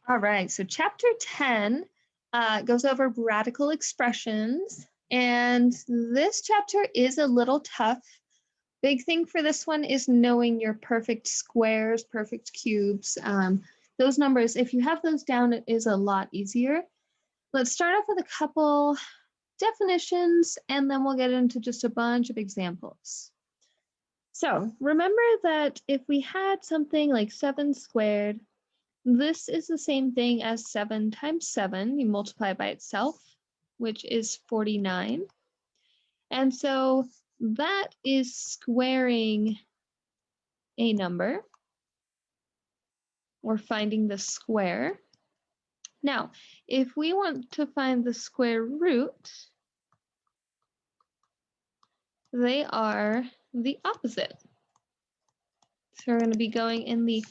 All right, so chapter 10 goes over radical expressions, and this chapter is a little tough. Big thing for this one is knowing your perfect squares, perfect cubes. Those numbers, if you have those down, it is a lot easier. Let's start off with a couple definitions, and then we'll get into just a bunch of examples. So remember that if we had something like 7 squared, this is the same thing as 7 times 7. You multiply it by itself, which is 49. And so that is squaring a number. We're finding the square. Now, if we want to find the square root, they are the opposite. So we're going to be going in the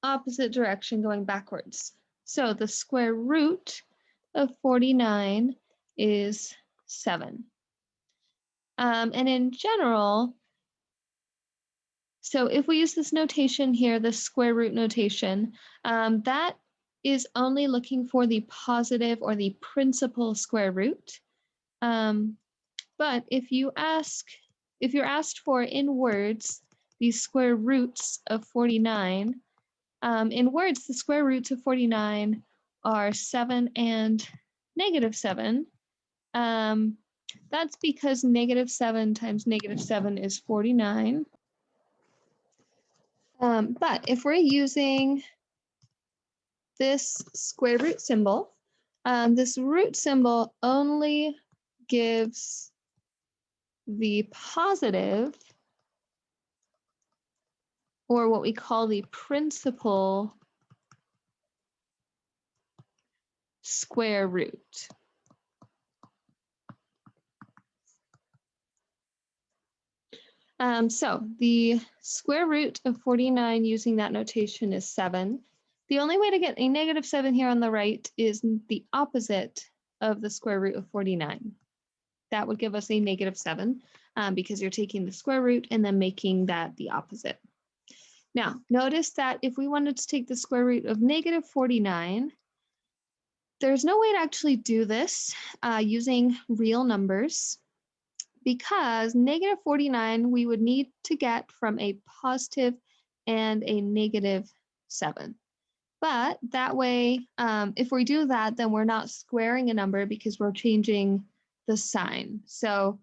opposite direction, going backwards. So the square root of 49 is 7. And in general, so if we use this notation here, the square root notation, that is only looking for the positive or the principal square root. But if you're asked for in words, the square roots of 49, in words, the square roots of 49 are 7 and -7. That's because -7 times -7 is 49. But if we're using this square root symbol, this root symbol only gives the positive, or what we call the principal square root. So the square root of 49 using that notation is 7. The only way to get a -7 here on the right is the opposite of the square root of 49. That would give us a -7 because you're taking the square root and then making that the opposite. Now, notice that if we wanted to take the square root of -49, there's no way to actually do this using real numbers, because -49 we would need to get from a positive and a -7. But that way, if we do that, then we're not squaring a number because we're changing the sign. So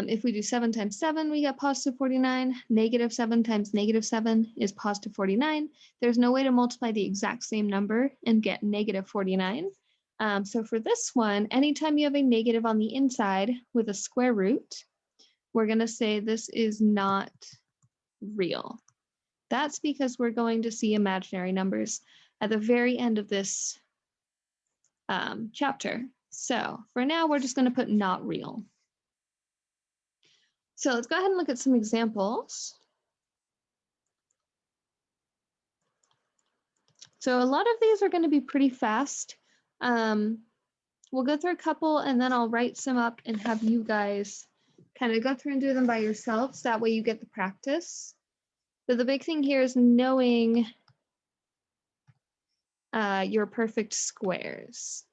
if we do 7 times 7, we get positive 49. -7 times -7 is positive 49. There's no way to multiply the exact same number and get -49. So for this one, anytime you have a negative on the inside with a square root, we're going to say this is not real. That's because we're going to see imaginary numbers at the very end of this chapter. So for now, we're just going to put not real. So let's go ahead and look at some examples. So a lot of these are going to be pretty fast. We'll go through a couple and then I'll write some up and have you guys kind of go through and do them by yourselves. That way you get the practice. But the big thing here is knowing your perfect squares.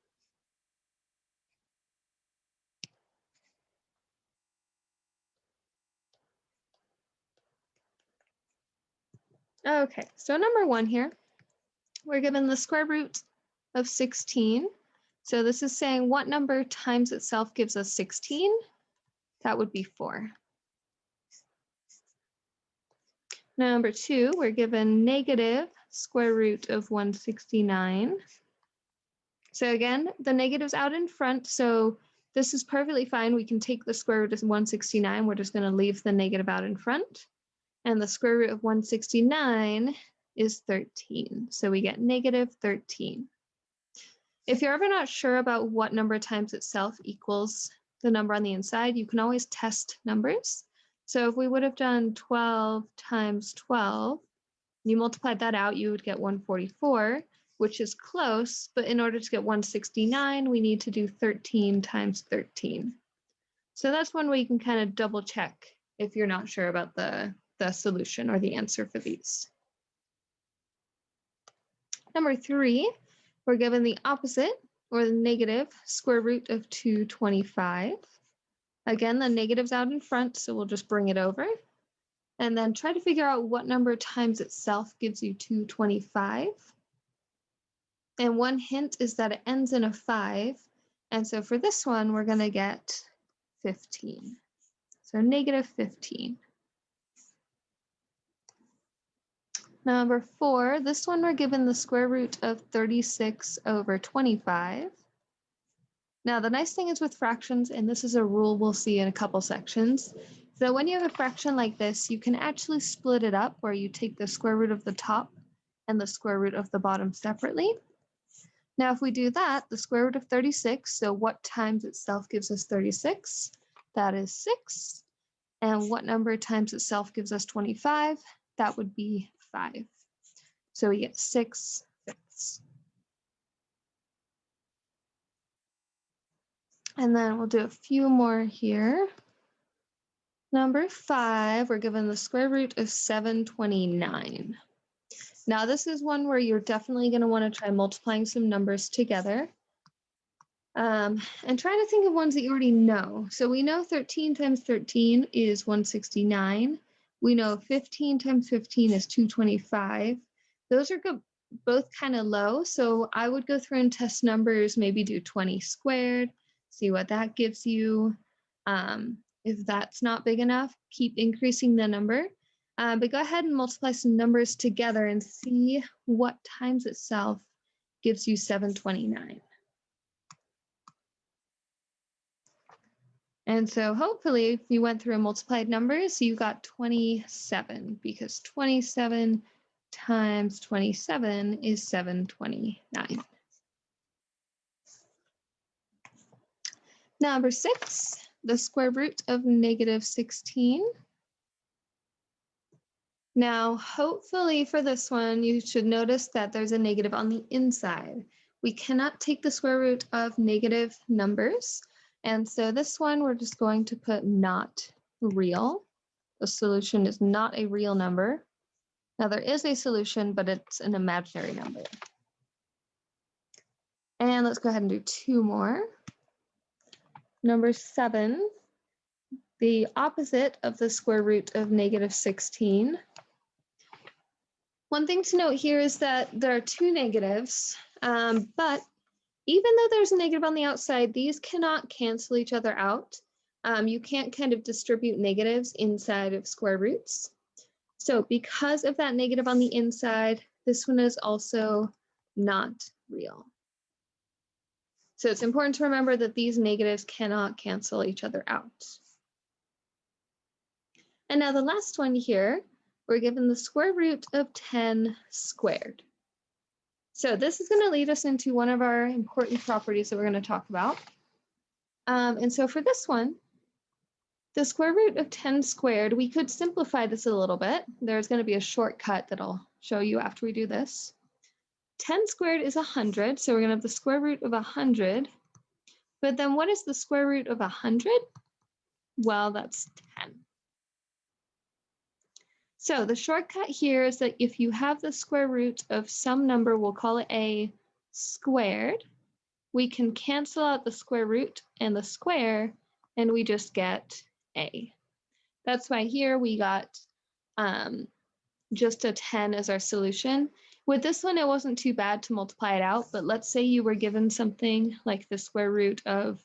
Okay, so number 1 here, we're given the square root of 16. So this is saying what number times itself gives us 16? That would be 4. Number 2, we're given negative square root of 169. So again, the negative's out in front, so this is perfectly fine. We can take the square root of 169. We're just going to leave the negative out in front. And the square root of 169 is 13. So we get -13. If you're ever not sure about what number times itself equals the number on the inside, you can always test numbers. So if we would have done 12 times 12, you multiplied that out, you would get 144, which is close, but in order to get 169, we need to do 13 times 13. So that's one way you can kind of double check if you're not sure about the solution or the answer for these. Number 3, we're given the opposite, or the negative square root of 225. Again, the negative's out in front, so we'll just bring it over. And then try to figure out what number times itself gives you 225. And one hint is that it ends in a 5. And so for this one, we're going to get 15. So negative 15. Number 4, this one we're given the square root of 36 over 25. Now the nice thing is with fractions, and this is a rule we'll see in a couple sections, so when you have a fraction like this, you can actually split it up where you take the square root of the top and the square root of the bottom separately. Now if we do that, the square root of 36, so what times itself gives us 36? That is 6. And what number times itself gives us 25? That would be 5. So we get 6/5. And then we'll do a few more here. Number 5, we're given the square root of 729. Now this is one where you're definitely going to want to try multiplying some numbers together. And try to think of ones that you already know. So we know 13 times 13 is 169. We know 15 times 15 is 225. Those are good, both kind of low. So I would go through and test numbers, maybe do 20 squared, see what that gives you. If that's not big enough, keep increasing the number. But go ahead and multiply some numbers together and see what times itself gives you 729. And so hopefully if you went through and multiplied numbers, you got 27, because 27 times 27 is 729. Number 6, the square root of negative 16. Now, hopefully for this one, you should notice that there's a negative on the inside. We cannot take the square root of negative numbers. And so this one, we're just going to put not real. The solution is not a real number. Now there is a solution, but it's an imaginary number. And let's go ahead and do 2 more. Number 7, the opposite of the square root of negative 16. One thing to note here is that there are 2 negatives, but even though there's a negative on the outside, these cannot cancel each other out. You can't kind of distribute negatives inside of square roots. So because of that negative on the inside, this one is also not real. So it's important to remember that these negatives cannot cancel each other out. And now the last one here, we're given the square root of 10 squared. So this is going to lead us into one of our important properties that we're going to talk about. And so for this one, the square root of 10 squared, we could simplify this a little bit. There's going to be a shortcut that I'll show you after we do this. 10 squared is 100, so we're going to have the square root of 100. But then what is the square root of 100? Well, that's 10. So the shortcut here is that if you have the square root of some number, we'll call it a squared, we can cancel out the square root and the square, and we just get a. That's why here we got just a 10 as our solution. With this one, it wasn't too bad to multiply it out, but let's say you were given something like the square root of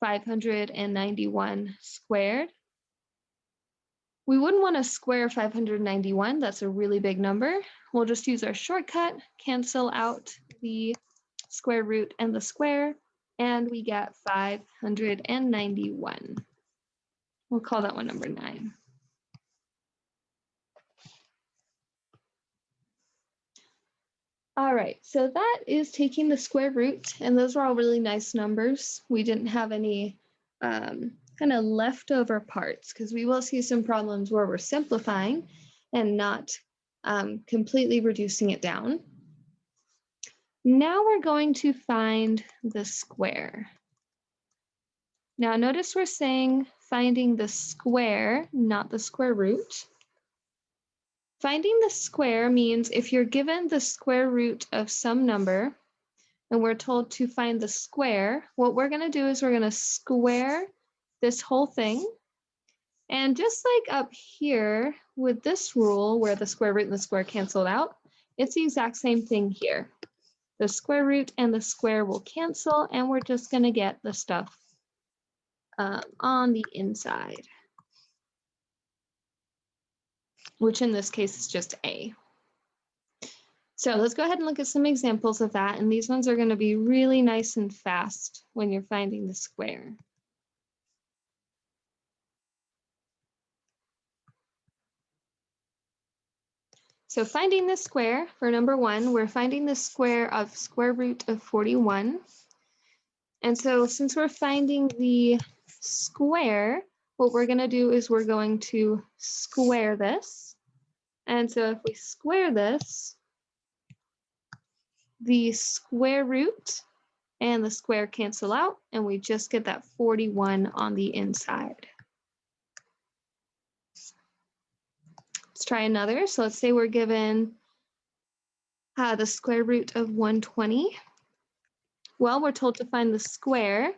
591 squared. We wouldn't want to square 591, that's a really big number. We'll just use our shortcut, cancel out the square root and the square, and we get 591. We'll call that one number 9. All right, so that is taking the square root, and those are all really nice numbers. We didn't have any kind of leftover parts, because we will see some problems where we're simplifying and not completely reducing it down. Now we're going to find the square. Now notice we're saying finding the square, not the square root. Finding the square means if you're given the square root of some number and we're told to find the square, what we're going to do is we're going to square this whole thing. And just like up here with this rule where the square root and the square canceled out, it's the exact same thing here. The square root and the square will cancel, and we're just going to get the stuff on the inside, which in this case is just A. So let's go ahead and look at some examples of that. And these ones are going to be really nice and fast when you're finding the square. So finding the square, for number 1, we're finding the square of square root of 41. And so since we're finding the square, what we're going to do is we're going to square this. And so if we square this, the square root and the square cancel out, and we just get that 41 on the inside. Let's try another. So let's say we're given the square root of 120. Well, we're told to find the square.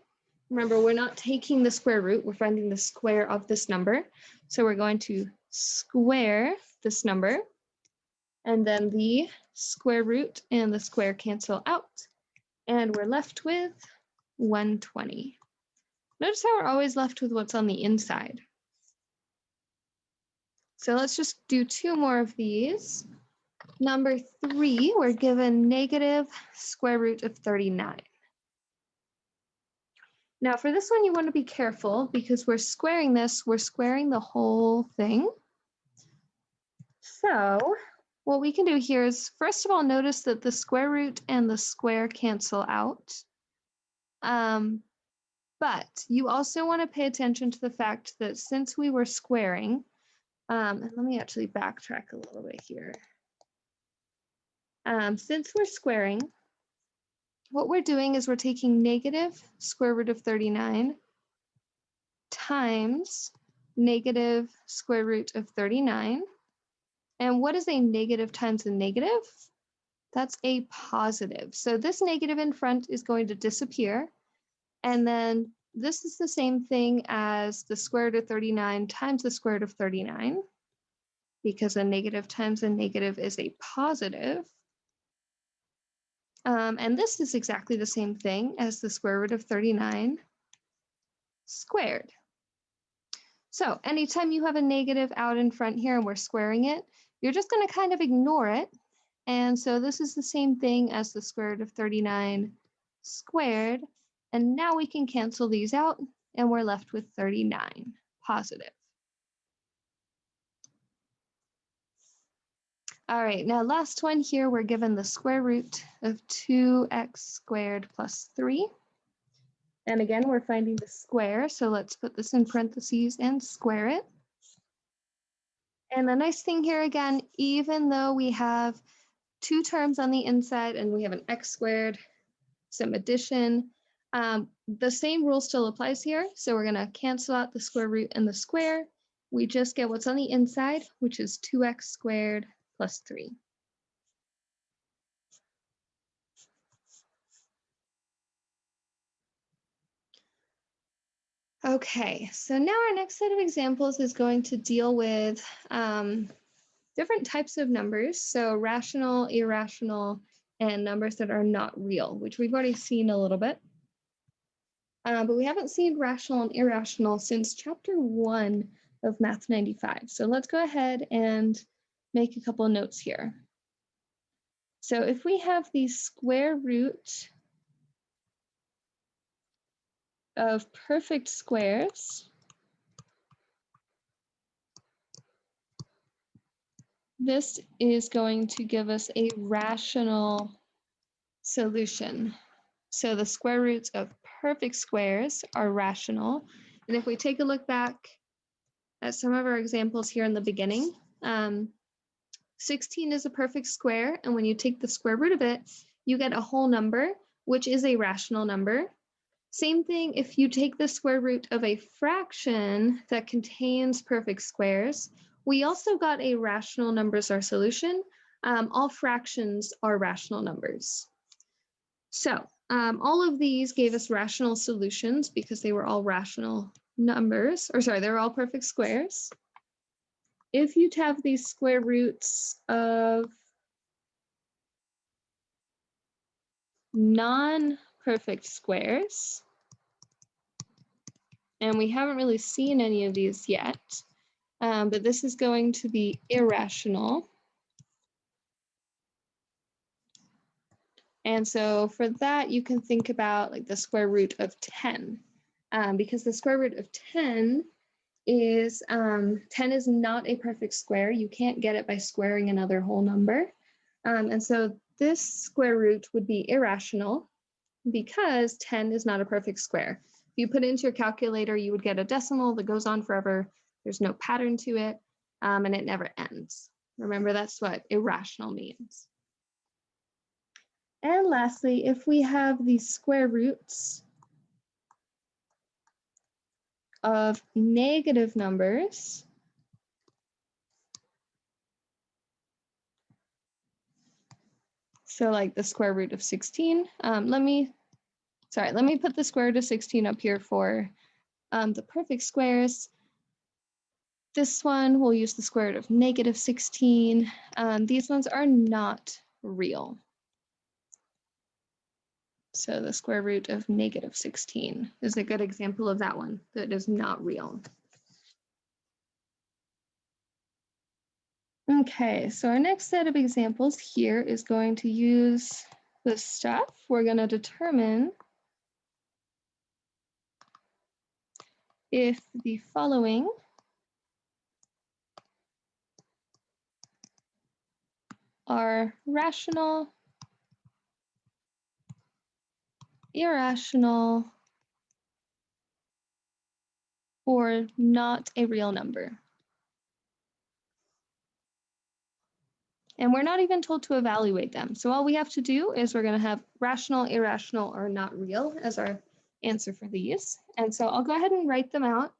Remember, we're not taking the square root, we're finding the square of this number. So we're going to square this number, and then the square root and the square cancel out, and we're left with 120. Notice how we're always left with what's on the inside. So let's just do 2 more of these. Number 3, we're given negative square root of 39. Now for this one, you want to be careful because we're squaring this, we're squaring the whole thing. So what we can do here is, first of all, notice that the square root and the square cancel out. But you also want to pay attention to the fact that since we were squaring, and let me actually backtrack a little bit here. Since we're squaring, what we're doing is we're taking negative square root of 39 times negative square root of 39. And what is a negative times a negative? That's a positive. So this negative in front is going to disappear. And then this is the same thing as the square root of 39 times the square root of 39, because a negative times a negative is a positive. And this is exactly the same thing as the square root of 39 squared. So anytime you have a negative out in front here and we're squaring it, you're just going to kind of ignore it. And so this is the same thing as the square root of 39 squared. And now we can cancel these out and we're left with 39 positive. All right, now last one here, we're given the square root of 2x squared plus 3. And again, we're finding the square, so let's put this in parentheses and square it. And the nice thing here again, even though we have 2 terms on the inside and we have an x squared, some addition, the same rule still applies here. So we're going to cancel out the square root and the square. We just get what's on the inside, which is 2x squared plus 3. Okay, so now our next set of examples is going to deal with different types of numbers. So rational, irrational, and numbers that are not real, which we've already seen a little bit. But we haven't seen rational and irrational since chapter 1 of Math 95. So let's go ahead and make a couple of notes here. So if we have the square root of perfect squares, this is going to give us a rational solution. So the square roots of perfect squares are rational. And if we take a look back at some of our examples here in the beginning, 16 is a perfect square. And when you take the square root of it, you get a whole number, which is a rational number. Same thing if you take the square root of a fraction that contains perfect squares. We also got a rational numbers are solution. All fractions are rational numbers. So all of these gave us rational solutions because they were all rational numbers, or sorry, they were all perfect squares. If you have these square roots of non-perfect squares, and we haven't really seen any of these yet, but this is going to be irrational. And so for that, you can think about like the square root of 10, because the square root of 10 is 10 is not a perfect square. You can't get it by squaring another whole number. And so this square root would be irrational because 10 is not a perfect square. If you put it into your calculator, you would get a decimal that goes on forever. There's no pattern to it, and it never ends. Remember, that's what irrational means. And lastly, if we have the square roots of negative numbers, so like the square root of 16, let me put the square root of 16 up here for the perfect squares. This one, we'll use the square root of negative 16. These ones are not real. So the square root of negative 16 is a good example of that one that is not real. Okay, so our next set of examples here is going to use this stuff. We're going to determine if the following are rational, irrational, or not a real number. And we're not even told to evaluate them. So all we have to do is we're going to have rational, irrational, or not real as our answer for these. And so I'll go ahead and write them out.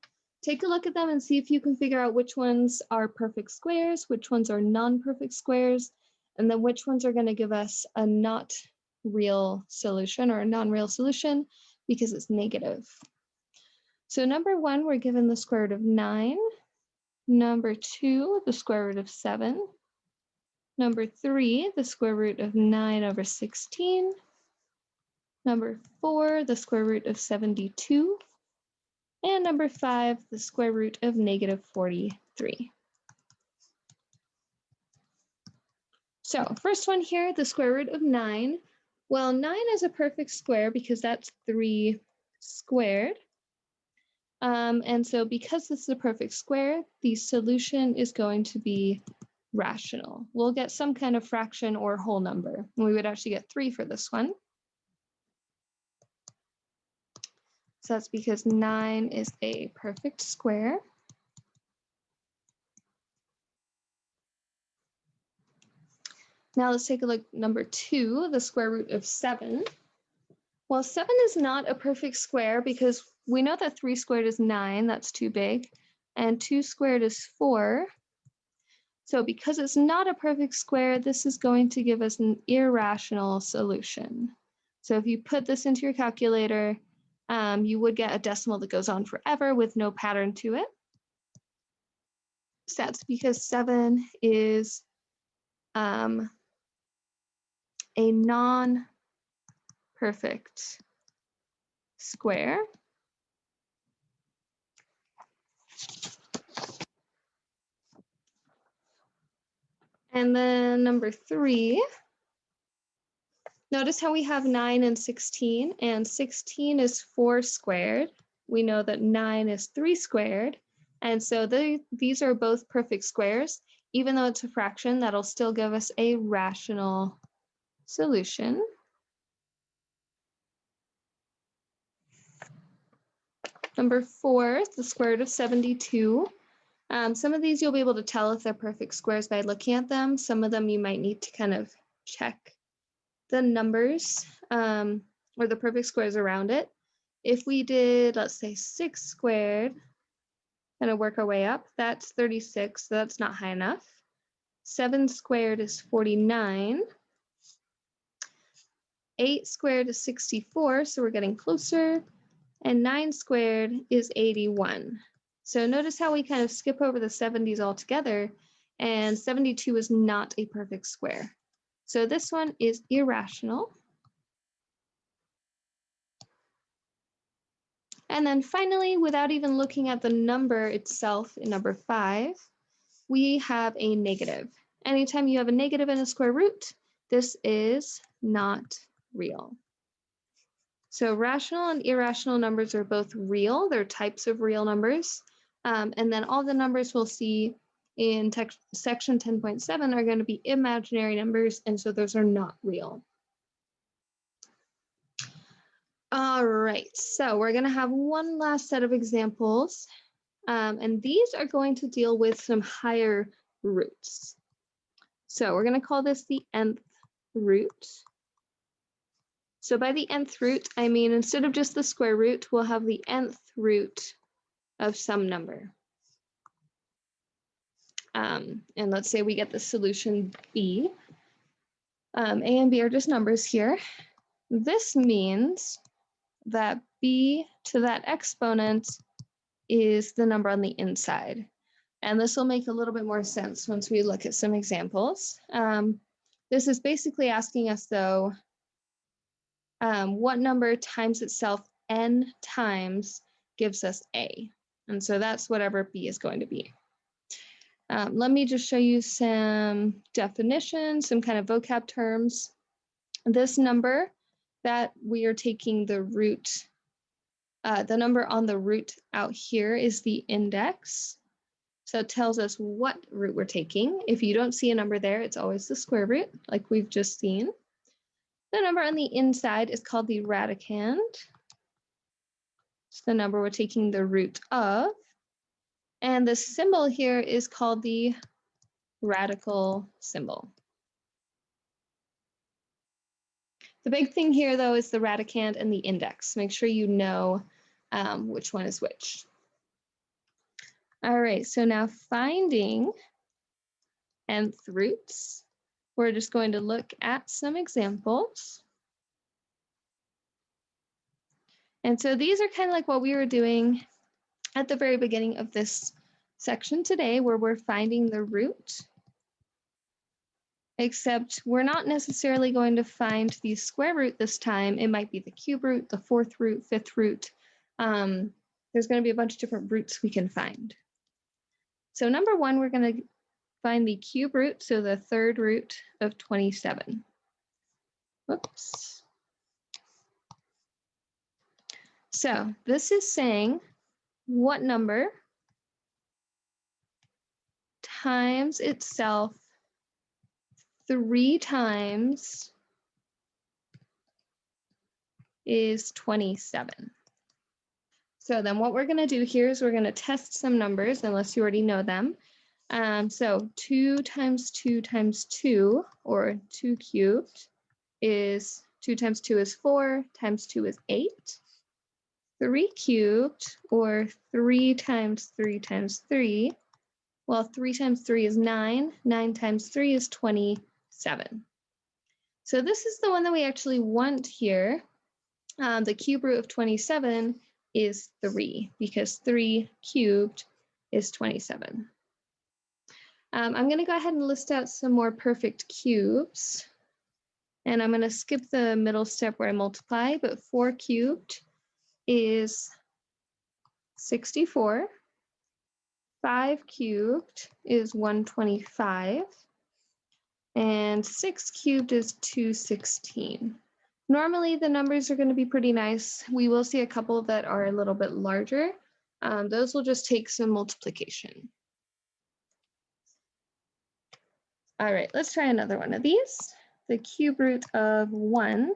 Take a look at them and see if you can figure out which ones are perfect squares, which ones are non-perfect squares, and then which ones are going to give us a not real solution or a non-real solution because it's negative. So number 1, we're given the square root of 9. Number 2, the square root of 7. Number 3, the square root of 9 over 16. Number 4, the square root of 72. And number 5, the square root of negative 43. So first one here, the square root of 9. Well, 9 is a perfect square because that's 3 squared. And so because this is a perfect square, the solution is going to be rational. We'll get some kind of fraction or whole number. We would actually get 3 for this one. So that's because 9 is a perfect square. Now let's take a look at number 2, the square root of 7. Well, 7 is not a perfect square because we know that 3 squared is 9, that's too big, and 2 squared is 4. So because it's not a perfect square, this is going to give us an irrational solution. So if you put this into your calculator, you would get a decimal that goes on forever with no pattern to it. So that's because 7 is a non-perfect square. And then number 3, notice how we have 9 and 16, and 16 is 4 squared. We know that 9 is 3 squared, and so these are both perfect squares. Even though it's a fraction, that'll still give us a rational solution. Number 4, the square root of 72. Some of these you'll be able to tell if they're perfect squares by looking at them. Some of them you might need to kind of check the numbers or the perfect squares around it. If we did, let's say 6 squared Gonna work our way up. That's 36, so that's not high enough. 7 squared is 49. 8 squared is 64, so we're getting closer. And 9 squared is 81. So notice how we kind of skip over the 70s altogether, and 72 is not a perfect square. So this one is irrational. And then finally, without even looking at the number itself in number 5, we have a negative. Anytime you have a negative in a square root, this is not real. So rational and irrational numbers are both real. They're types of real numbers. And then all the numbers we'll see in section 10.7 are going to be imaginary numbers, and so those are not real. All right, so we're going to have one last set of examples, and these are going to deal with some higher roots. So we're going to call this the nth root. So by the nth root, I mean instead of just the square root, we'll have the nth root of some number. And let's say we get the solution b. A and b are just numbers here. This means that b to that exponent is the number on the inside. And this will make a little bit more sense once we look at some examples. This is basically asking us, though, what number times itself n times gives us a. And so that's whatever b is going to be. Let me just show you some definitions, some kind of vocab terms. This number that we are taking the root, the number on the root out here is the index. So it tells us what root we're taking. If you don't see a number there, it's always the square root, like we've just seen. The number on the inside is called the radicand. It's the number we're taking the root of. And the symbol here is called the radical symbol. The big thing here, though, is the radicand and the index. Make sure you know which one is which. All right, so now finding nth roots, we're just going to look at some examples. And so these are kind of like what we were doing at the very beginning of this section today, where we're finding the root, except we're not necessarily going to find the square root this time. It might be the cube root, the fourth root, fifth root. There's going to be a bunch of different roots we can find. So number one, we're going to find the cube root, so the third root of 27. Whoops. So this is saying what number times itself 3 times is 27. So then what we're going to do here is we're going to test some numbers, unless you already know them. So 2 times 2 times 2, or 2 cubed, is 2 times 2 is 4, times 2 is 8. 3 cubed, or 3 times 3 times 3, well, 3 times 3 is 9, 9 times 3 is 27. So this is the one that we actually want here. The cube root of 27 is 3, because 3 cubed is 27. I'm going to go ahead and list out some more perfect cubes. And I'm going to skip the middle step where I multiply, but 4 cubed is 64. 5 cubed is 125. And 6 cubed is 216. Normally, the numbers are going to be pretty nice. We will see a couple that are a little bit larger. Those will just take some multiplication. All right, let's try another one of these. The cube root of 1.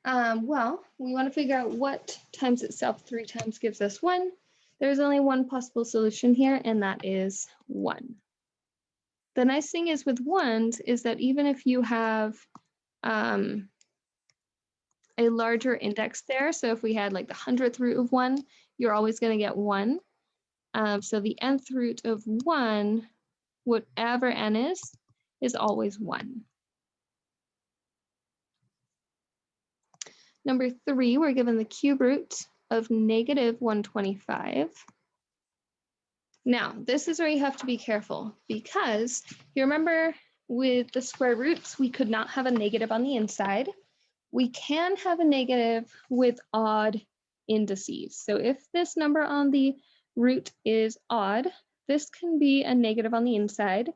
Well, we want to figure out what times itself 3 times gives us 1. There's only one possible solution here, and that is 1. The nice thing is with 1s is that even if you have a larger index there, so if we had like the 100th root of 1, you're always going to get 1. So the nth root of 1, whatever n is always 1. Number 3, we're given the cube root of negative 125. Now, this is where you have to be careful because you remember with the square roots, we could not have a negative on the inside. We can have a negative with odd indices. So if this number on the root is odd, this can be a negative on the inside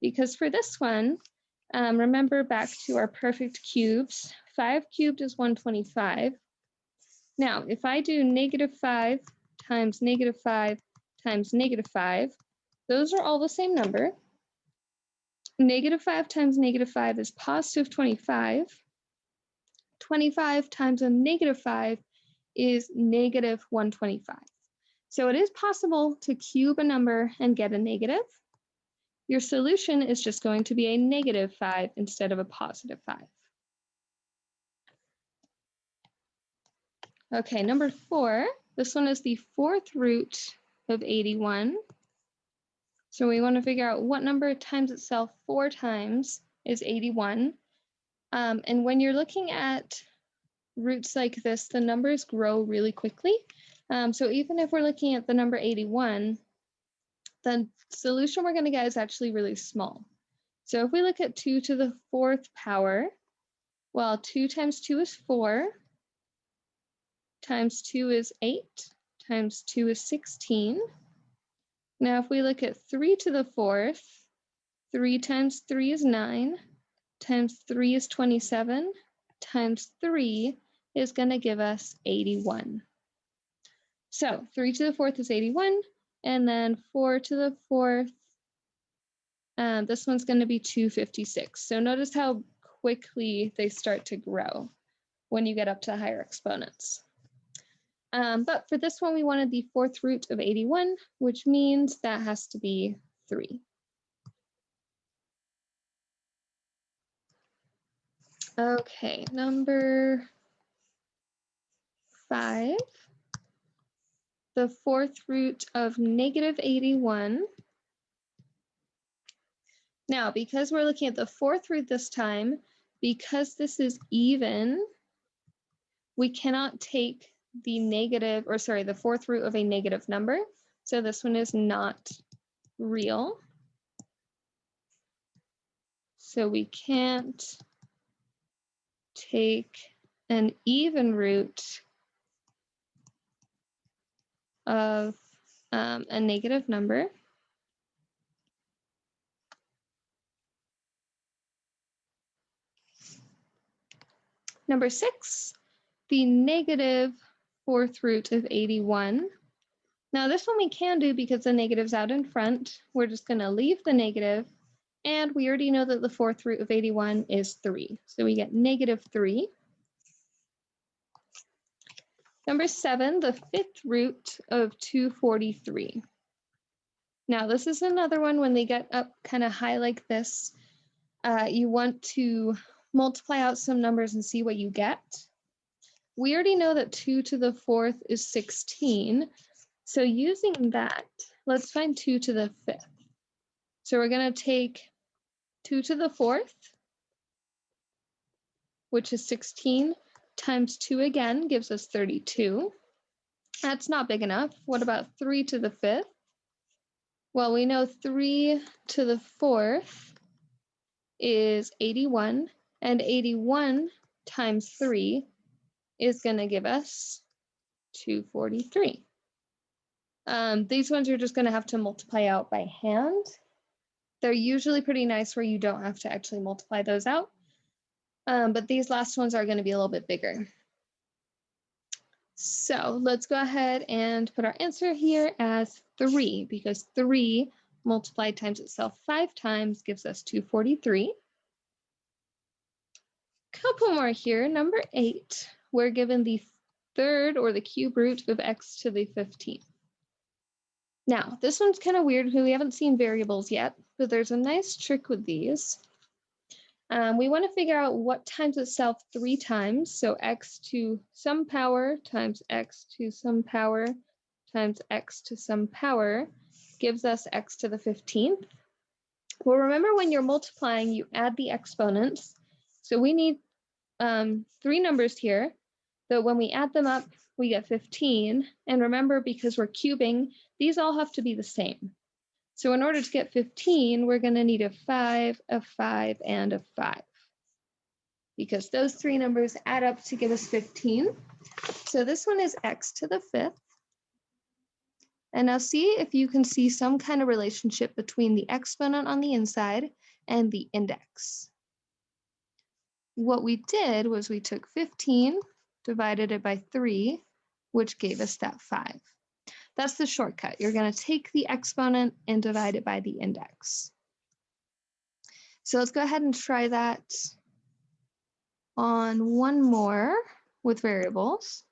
because for this one, remember back to our perfect cubes, 5 cubed is 125. Now, if I do -5 times -5 times -5, those are all the same number. -5 times -5 is positive 25. 25 times a -5 is negative 125. So it is possible to cube a number and get a negative. Your solution is just going to be a -5 instead of a +5. Okay, number 4, this one is the 4th root of 81. So we want to figure out what number times itself 4 times is 81. And when you're looking at roots like this, the numbers grow really quickly. So even if we're looking at the number 81, the solution we're going to get is actually really small. So if we look at 2 to the 4th power, well, 2 times 2 is 4, times 2 is 8, times 2 is 16. Now if we look at 3 to the 4th, 3 times 3 is 9, times 3 is 27, times 3 is going to give us 81. So 3 to the 4th is 81, and then 4 to the 4th, this one's going to be 256. So notice how quickly they start to grow when you get up to higher exponents. But for this one, we wanted the 4th root of 81, which means that has to be 3. Okay, number 5. The 4th root of -81. Now, because we're looking at the 4th root this time, because this is even, we cannot take the the 4th root of a negative number. So this one is not real. So we can't take an even root of a negative number. Number 6, the -4th root of 81. Now this one we can do because the negative's out in front. We're just going to leave the negative, and we already know that the 4th root of 81 is 3. So we get -3. Number 7, the 5th root of 243. Now this is another one when they get up kind of high like this, you want to multiply out some numbers and see what you get. We already know that 2 to the 4th is 16. So using that, let's find 2 to the 5th. So we're going to take 2 to the 4th, which is 16, times 2 again gives us 32. That's not big enough. What about 3 to the 5th? Well, we know 3 to the 4th is 81, and 81 times 3 is going to give us 243. These ones you're just going to have to multiply out by hand. They're usually pretty nice where you don't have to actually multiply those out. But these last ones are going to be a little bit bigger. So let's go ahead and put our answer here as 3, because 3 multiplied times itself 5 times gives us 243. Couple more here. Number 8, we're given the 3rd or the cube root of x to the 15th. Now, this one's kind of weird because we haven't seen variables yet, but there's a nice trick with these. We want to figure out what times itself 3 times, so x to some power times x to some power times x to some power gives us x to the 15th. Well, remember when you're multiplying, you add the exponents. So we need 3 numbers here, that when we add them up, we get 15. And remember, because we're cubing, these all have to be the same. So in order to get 15, we're going to need a 5, a 5, and a 5. Because those 3 numbers add up to give us 15. So this one is x to the 5th. And now see if you can see some kind of relationship between the exponent on the inside and the index. What we did was we took 15, divided it by 3, which gave us that 5. That's the shortcut. You're going to take the exponent and divide it by the index. So let's go ahead and try that on one more with variables.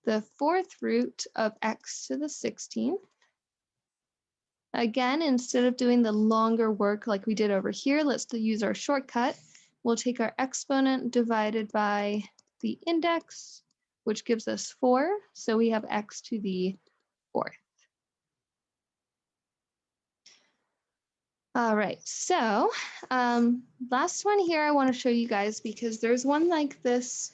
The 4th root of x to the 16th. Again, instead of doing the longer work like we did over here, let's use our shortcut. We'll take our exponent divided by the index, which gives us 4. So we have x to the 4th. All right, so last one here I want to show you guys because there's one like this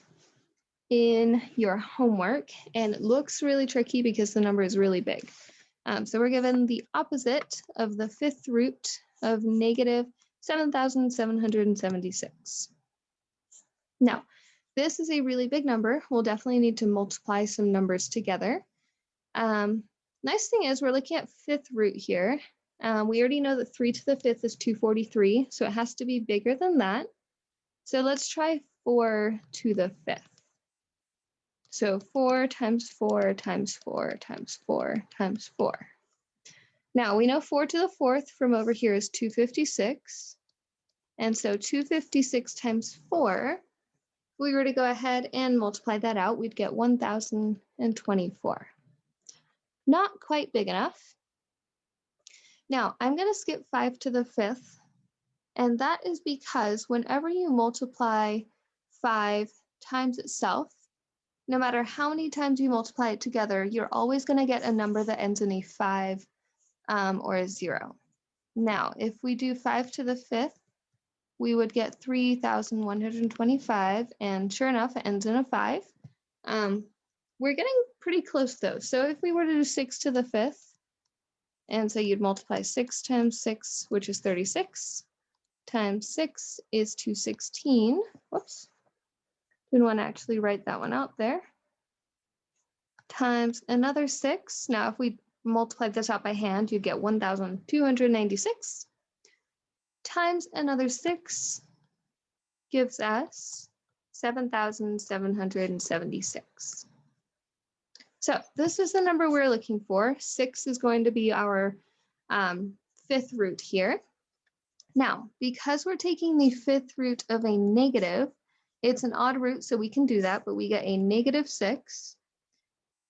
in your homework and it looks really tricky because the number is really big. So we're given the opposite of the 5th root of negative 7,776. Now, this is a really big number. We'll definitely need to multiply some numbers together. Nice thing is we're looking at 5th root here. We already know that 3 to the 5th is 243, so it has to be bigger than that. So let's try 4 to the 5th. So 4 times 4 times 4 times 4 times 4. Now we know 4 to the 4th from over here is 256. And so 256 times 4, if we were to go ahead and multiply that out, we'd get 1,024. Not quite big enough. Now I'm going to skip 5 to the 5th. And that is because whenever you multiply 5 times itself, no matter how many times you multiply it together, you're always going to get a number that ends in a 5 or a 0. Now, if we do 5 to the 5th, we would get 3,125, and sure enough, it ends in a 5. We're getting pretty close though. So if we were to do 6 to the 5th, and so you'd multiply 6 times 6, which is 36, times 6 is 216. Whoops. Didn't want to actually write that one out there. Times another 6. Now, if we multiply this out by hand, you'd get 1,296. Times another 6 gives us 7,776. So this is the number we're looking for. 6 is going to be our 5th root here. Now, because we're taking the 5th root of a negative, it's an odd root, so we can do that, but we get a negative 6.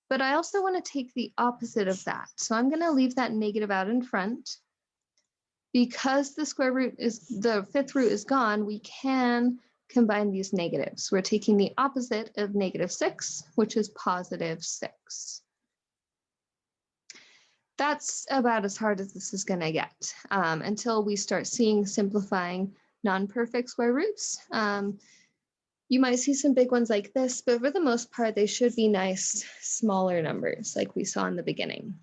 But I also want to take the opposite of that. So I'm going to leave that negative out in front. Because the square root is, the 5th root is gone, we can combine these negatives. We're taking the opposite of negative 6, which is positive 6. That's about as hard as this is going to get until we start seeing simplifying non-perfect square roots. You might see some big ones like this, but for the most part, they should be nice, smaller numbers like we saw in the beginning.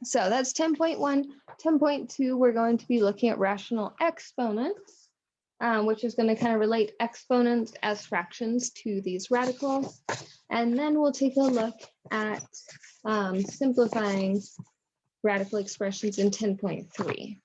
So that's 10.1. 10.2, we're going to be looking at rational exponents, which is going to kind of relate exponents as fractions to these radicals. And then we'll take a look at simplifying radical expressions in 10.3.